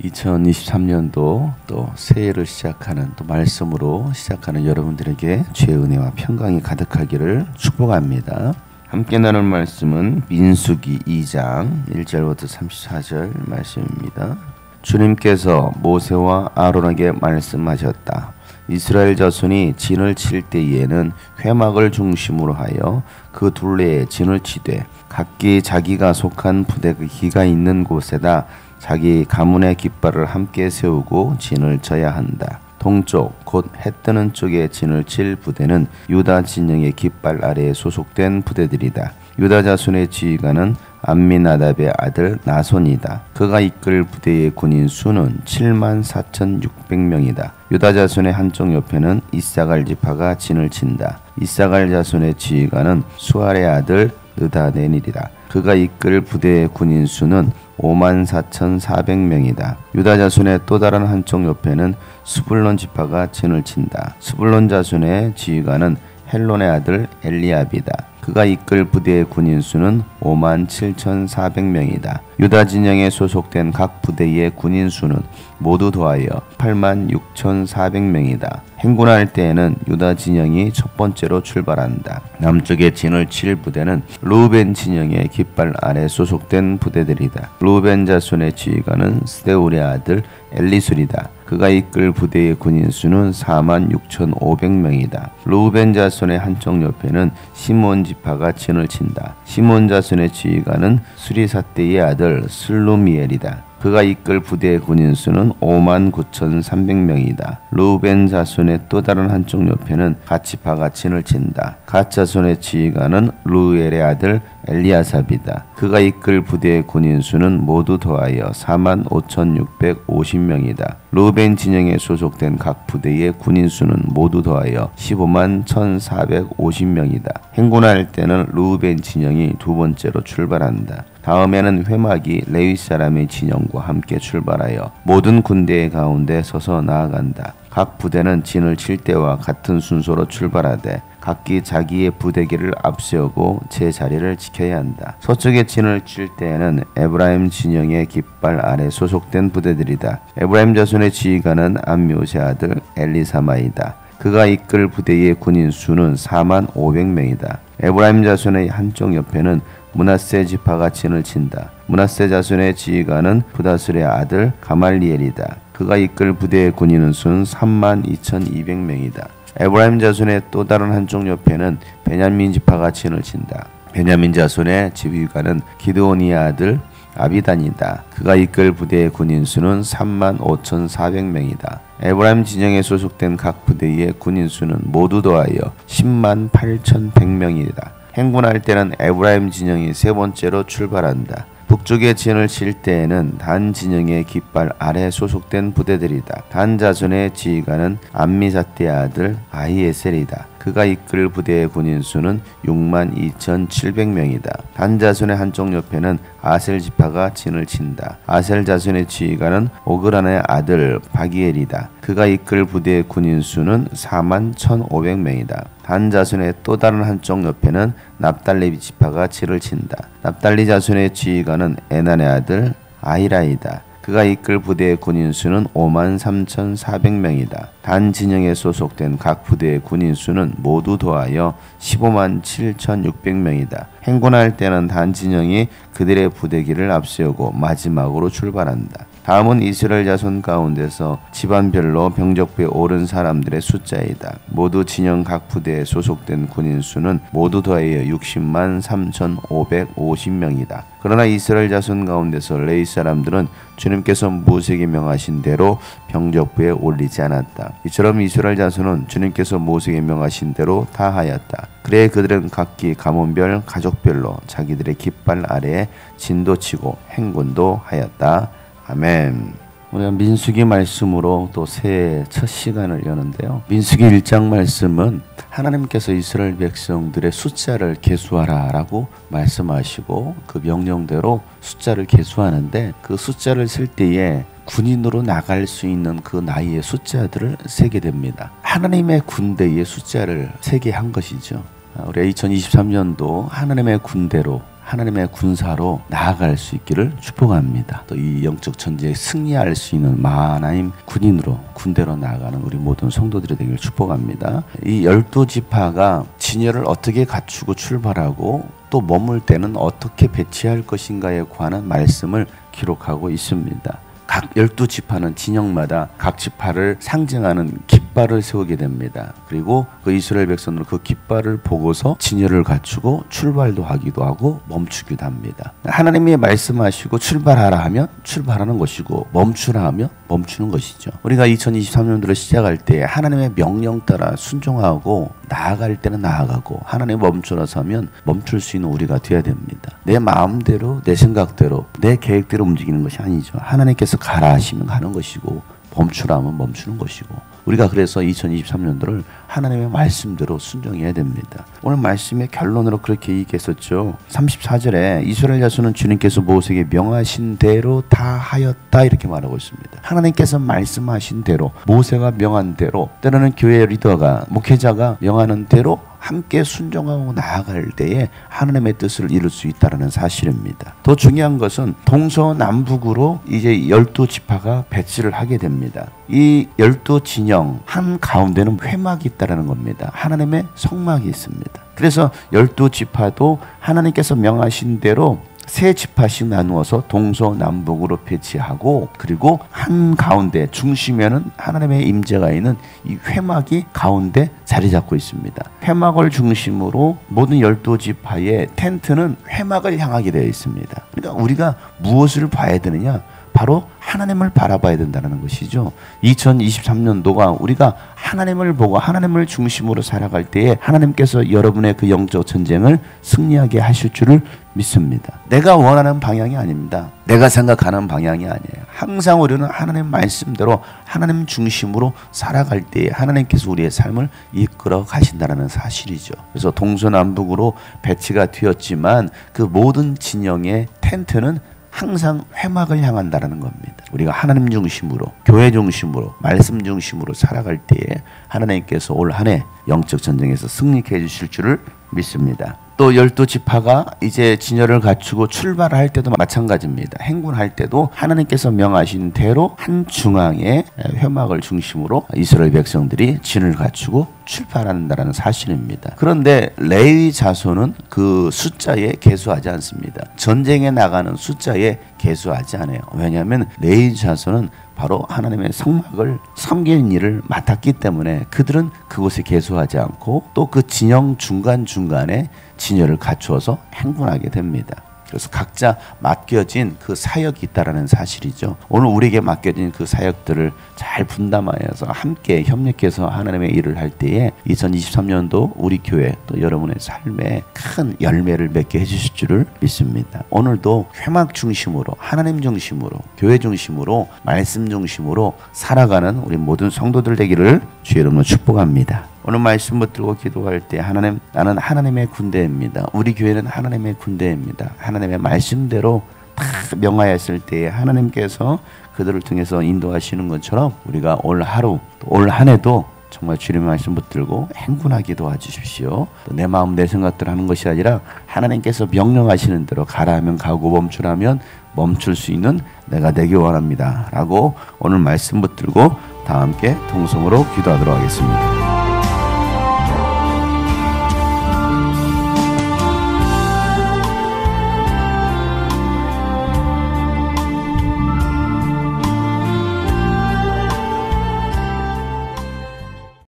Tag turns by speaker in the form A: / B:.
A: 2023년도 또 새해를 시작하는 또 말씀으로 시작하는 여러분들에게 주의 은혜와 평강이 가득하기를 축복합니다. 함께 나눌 말씀은 민수기 2장 1절부터 34절 말씀입니다. 주님께서 모세와 아론에게 말씀하셨다. 이스라엘 자손이 진을 칠 때에는 회막을 중심으로 하여 그 둘레에 진을 치되 각기 자기가 속한 부대기가 있는 곳에다 자기 가문의 깃발을 함께 세우고 진을 쳐야 한다. 동쪽 곧 해 뜨는 쪽에 진을 칠 부대는 유다 진영의 깃발 아래에 소속된 부대들이다. 유다 자손의 지휘관은 암미나답의 아들 나손이다. 그가 이끌 부대의 군인 수는 74,600명이다. 유다 자손의 한쪽 옆에는 이사갈 지파가 진을 친다. 이사갈 자손의 지휘관은 수알의 아들 느다네닐이다. 그가 이끌 부대의 군인 수는 54,400명이다. 유다 자손의 또 다른 한쪽 옆에는 스불론 지파가 진을 친다. 스불론 자손의 지휘관은 헬론의 아들 엘리압이다. 그가 이끌 부대의 군인 수는 57,400명이다. 유다 진영에 소속된 각 부대의 군인 수는 모두 더하여 86,400명이다. 행군할 때에는 유다 진영이 첫 번째로 출발한다. 남쪽에 진을 칠 부대는 르우벤 진영의 깃발 아래 소속된 부대들이다. 르우벤 자손의 지휘관은 스데울의 아들 엘리술이다. 그가 이끌 부대의 군인 수는 46,500명이다. 르우벤 자손의 한쪽 옆에는 시몬 지파가 진을 친다. 시몬 자손의 지휘관은 수리사대의 아들 슬루미엘이다. 그가 이끌 부대의 군인 수는 59,300명이다. 르우벤 자손의 또 다른 한쪽 옆에는 갓 지파가 진을 친다. 갓 자손의 지휘관은 루엘의 아들 엘리아삽이다. 그가 이끌 부대의 군인 수는 모두 더하여 45,650명이다. 르우벤 진영에 소속된 각 부대의 군인 수는 모두 더하여 151,450명이다. 행군할 때는 르우벤 진영이 두 번째로 출발한다. 다음에는 회막이 레위 사람의 진영과 함께 출발하여 모든 군대의 가운데 서서 나아간다. 각 부대는 진을 칠 때와 같은 순서로 출발하되 각기 자기의 부대기를 앞세우고 제 자리를 지켜야 한다. 서쪽에 진을 칠 때에는 에브라임 진영의 깃발 아래 소속된 부대들이다. 에브라임 자손의 지휘관은 암묘세 아들 엘리사마이다. 그가 이끌 부대의 군인 수는 45,000명이다. 에브라임 자손의 한쪽 옆에는 므낫세 지파가 진을 친다. 므낫세 자손의 지휘관은 부다술의 아들 가말리엘이다. 그가 이끌 부대의 군인은 수는 32,200명이다. 에브라임 자손의 또 다른 한쪽 옆에는 베냐민 지파가 진을 친다. 베냐민 자손의 지휘관은 기드온의 아들 아비단이다. 그가 이끌 부대의 군인 수는 35,400명이다. 에브라임 진영에 소속된 각 부대의 군인 수는 모두 더하여 108,100명이다. 행군할 때는 에브라임 진영이 세 번째로 출발한다. 북쪽에 진을 칠 때에는 단 진영의 깃발 아래 소속된 부대들이다. 단 자손의 지휘관은 암미사대의 아들 아히에셀이다. 그가 이끌 부대의 군인 수는 62,700명이다. 단 자손의 한쪽 옆에는 아셀 지파가 진을 친다. 아셀 자손의 지휘관은 오그란의 아들 바기엘이다. 그가 이끌 부대의 군인 수는 41,500명이다. 단 자손의 또 다른 한쪽 옆에는 납달리 지파가 진을 친다. 납달리 자손의 지휘관은 에난의 아들 아히라이다. 그가 이끌 부대의 군인 수는 53,400명이다. 단 진영에 소속된 각 부대의 군인 수는 모두 더하여 157,600명이다. 행군할 때는 단 진영이 그들의 부대기를 앞세우고 마지막으로 출발한다. 다음은 이스라엘 자손 가운데서 집안별로 병적부에 오른 사람들의 숫자이다. 모두 진영 각 부대에 소속된 군인 수는 모두 더하여 603,550명이다. 그러나 이스라엘 자손 가운데서 레위 사람들은 주님께서 모세에게 명하신 대로 병적부에 올리지 않았다. 이처럼 이스라엘 자손은 주님께서 모세에게 명하신 대로 다 하였다. 그래 그들은 각기 가문별 가족별로 자기들의 깃발 아래에 진도 치고 행군도 하였다. 아멘. 우리가 민수기 말씀으로 또 새해 첫 시간을 여는데요. 민수기 1장 말씀은 하나님께서 이스라엘 백성들의 숫자를 계수하라 라고 말씀하시고 그 명령대로 숫자를 계수하는데 그 숫자를 셀 때에 군인으로 나갈 수 있는 그 나이의 숫자들을 세게 됩니다. 하나님의 군대의 숫자를 세게 한 것이죠. 우리 2023년도 하나님의 군대로 하나님의 군사로 나아갈 수 있기를 축복합니다. 또 이 영적 전쟁에 승리할 수 있는 마하나임 군인으로 군대로 나아가는 우리 모든 성도들이 되기를 축복합니다. 이 12지파가 진열을 어떻게 갖추고 출발하고 또 머물 때는 어떻게 배치할 것인가에 관한 말씀을 기록하고 있습니다. 각 12지파는 진영마다 각 지파를 상징하는 깃발을 세우게 됩니다. 그리고 그 이스라엘 백성들은 그 깃발을 보고서 진열을 갖추고 출발도 하기도 하고 멈추기도 합니다. 하나님이 말씀하시고 출발하라 하면 출발하는 것이고 멈추라 하면 멈추는 것이죠. 우리가 2023년도를 시작할 때 하나님의 명령 따라 순종하고 나아갈 때는 나아가고 하나님 멈추라 서면 멈출 수 있는 우리가 되어야 됩니다. 내 마음대로 내 생각대로 내 계획대로 움직이는 것이 아니죠. 하나님께서 가라 하시면 가는 것이고 멈추라 하면 멈추는 것이고 우리가 그래서 2023년도를 하나님의 말씀대로 순종해야 됩니다. 오늘 말씀의 결론으로 그렇게 얘기했었죠. 34절에 이스라엘 자손은 주님께서 모세에게 명하신 대로 다 하였다 이렇게 말하고 있습니다. 하나님께서 말씀하신 대로 모세가 명한 대로 때로는 교회 리더가 목회자가 명하는 대로 함께 순종하고 나아갈 때에 하나님의 뜻을 이룰 수 있다는 사실입니다. 더 중요한 것은 동서남북으로 이제 12지파가 배치를 하게 됩니다. 이 12진영 한 가운데는 회막이 있다는 겁니다. 하나님의 성막이 있습니다. 그래서 12지파도 하나님께서 명하신 대로 세 지파씩 나누어서 동서남북으로 배치하고 그리고 한 가운데 중심에는 하나님의 임재가 있는 이 회막이 가운데 자리 잡고 있습니다. 회막을 중심으로 모든 12지파의 텐트는 회막을 향하게 되어 있습니다. 그러니까 우리가 무엇을 봐야 되느냐? 바로 하나님을 바라봐야 된다는 것이죠. 2023년도가 우리가 하나님을 보고 하나님을 중심으로 살아갈 때에 하나님께서 여러분의 그 영적 전쟁을 승리하게 하실 줄을 믿습니다. 내가 원하는 방향이 아닙니다. 내가 생각하는 방향이 아니에요. 항상 우리는 하나님 말씀대로 하나님 중심으로 살아갈 때에 하나님께서 우리의 삶을 이끌어 가신다는 사실이죠. 그래서 동서남북으로 배치가 되었지만 그 모든 진영의 텐트는 항상 회막을 향한다는 겁니다. 우리가 하나님 중심으로 교회 중심으로 말씀 중심으로 살아갈 때에 하나님께서 올 한 해 영적 전쟁에서 승리케 해주실 줄을 믿습니다. 또 12지파가 이제 진열을 갖추고 출발할 때도 마찬가지입니다. 행군할 때도 하나님께서 명하신 대로 한 중앙에 회막을 중심으로 이스라엘 백성들이 진을 갖추고 출발한다는 사실입니다. 그런데 레위 자손은 그 숫자에 계수하지 않습니다. 전쟁에 나가는 숫자에 계수하지 않아요. 왜냐하면 레위 자손은 바로 하나님의 성막을 섬기는 일을 맡았기 때문에 그들은 그곳에 계수하지 않고 또 그 진영 중간중간에 진열을 갖추어서 행군하게 됩니다. 그래서 각자 맡겨진 그 사역이 있다는 사실이죠. 오늘 우리에게 맡겨진 그 사역들을 잘 분담하여서 함께 협력해서 하나님의 일을 할 때에 2023년도 우리 교회 또 여러분의 삶에 큰 열매를 맺게 해주실 줄을 믿습니다. 오늘도 회막 중심으로 하나님 중심으로 교회 중심으로 말씀 중심으로 살아가는 우리 모든 성도들 되기를 주의 이름으로 축복합니다. 오늘 말씀 붙들고 기도할 때 하나님, 나는 하나님의 군대입니다. 우리 교회는 하나님의 군대입니다. 하나님의 말씀대로 다 명하였을 때에 하나님께서 그들을 통해서 인도하시는 것처럼 우리가 올 하루, 올 한 해도 정말 주님의 말씀 붙들고 행군하게 도와주십시오. 내 마음 내 생각대로 하는 것이 아니라 하나님께서 명령하시는 대로 가라 하면 가고 멈추라 하면 멈출 수 있는 내가 되기 원합니다 라고 오늘 말씀 붙들고 다 함께 통성으로 기도하도록 하겠습니다.